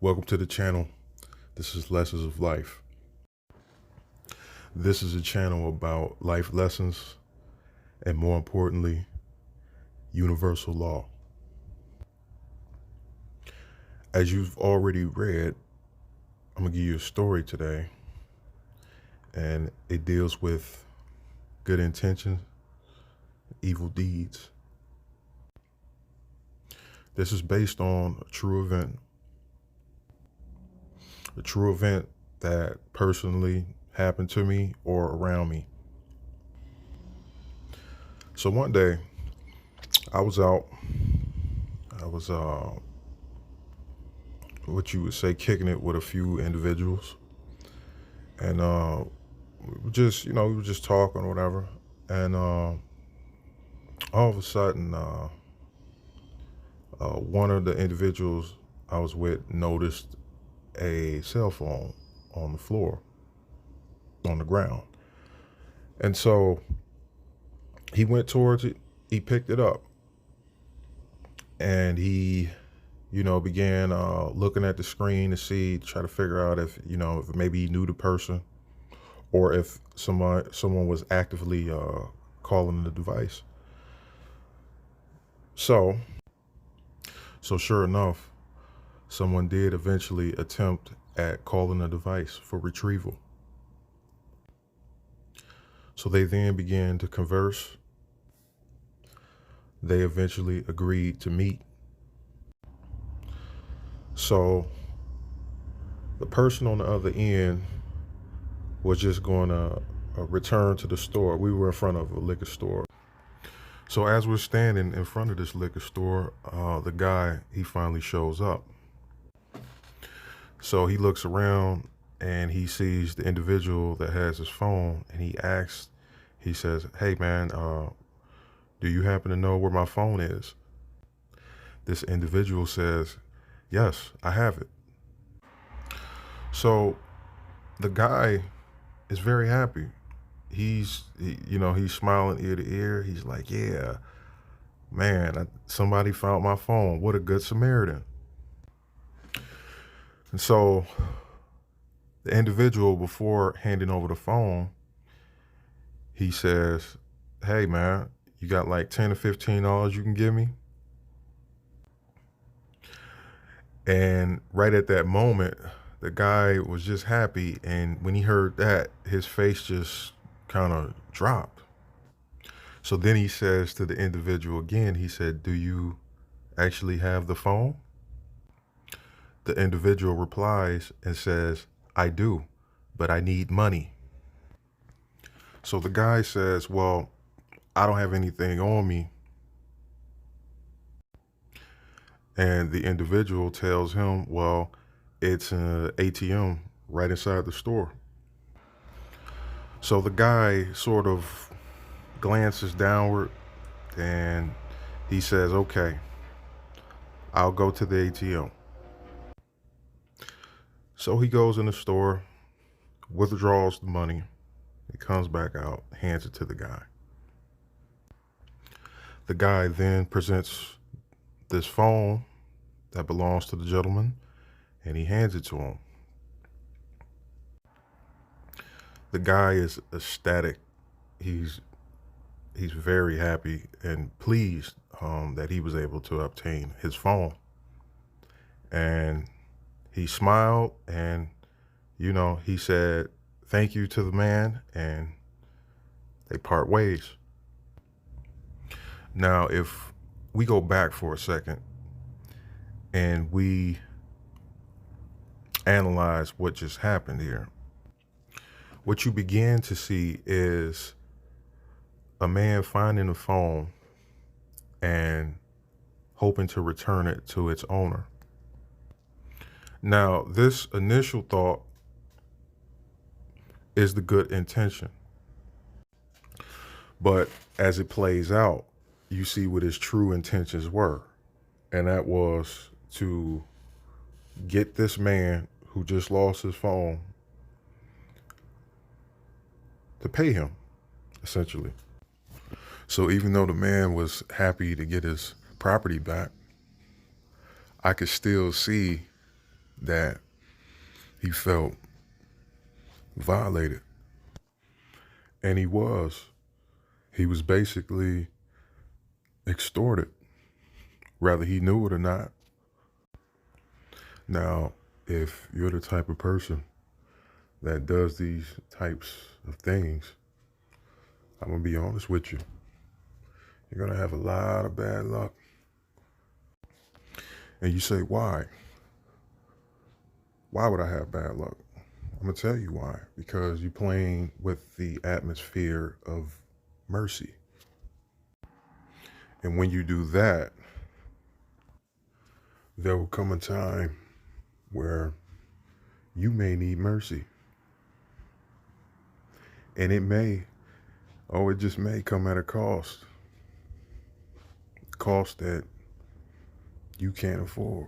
Welcome to the channel. This is Lessons of Life. This is a channel about life lessons and, more importantly, universal law. As you've already read, I'm going to give you a story today, and it deals with good intentions, evil deeds. This is based on a true event that personally happened to me or around me. So one day I was out, what you would say, kicking it with a few individuals, and we were just talking or whatever, and all of a sudden one of the individuals I was with noticed a cell phone on the floor, on the ground. And so he went towards it, he picked it up, and he, began looking at the screen to try to figure out if maybe he knew the person or if someone was actively calling the device. So sure enough, someone did eventually attempt at calling the device for retrieval. So they then began to converse. They eventually agreed to meet. So the person on the other end was just going to return to the store. We were in front of a liquor store. So as we're standing in front of this liquor store, the guy, he finally shows up. So he looks around and he sees the individual that has his phone, and he says, "Hey man, do you happen to know where my phone is?" This individual says, "Yes, I have it." So the guy is very happy. He's smiling ear to ear. He's like, "Yeah, man, somebody found my phone. What a good Samaritan." And so the individual, before handing over the phone, he says, "Hey man, you got like $10 or $15 you can give me?" And right at that moment, the guy was just happy. And when he heard that, his face just kind of dropped. So then he says to the individual again, he said, "Do you actually have the phone?" The individual replies and says, "I do, but I need money." So the guy says, "Well, I don't have anything on me." And the individual tells him, "Well, it's an ATM right inside the store." So the guy sort of glances downward and he says, "Okay, I'll go to the ATM." So he goes in the store, withdraws the money, he comes back out, hands it to the guy. The guy then presents this phone that belongs to the gentleman, and he hands it to him. The guy is ecstatic. He's very happy and pleased that he was able to obtain his phone. And he smiled and, he said thank you to the man, and they part ways. Now, if we go back for a second and we analyze what just happened here, what you begin to see is a man finding a phone and hoping to return it to its owner. Now, this initial thought is the good intention, but as it plays out, you see what his true intentions were, and that was to get this man who just lost his phone to pay him, essentially. So even though the man was happy to get his property back, I could still see that he felt violated. And he was. He was basically extorted, whether he knew it or not. Now, if you're the type of person that does these types of things, I'm going to be honest with you. You're going to have a lot of bad luck. And you say, why? Why would I have bad luck? I'm going to tell you why. Because you're playing with the atmosphere of mercy. And when you do that, there will come a time where you may need mercy. And it just may come at a cost that you can't afford.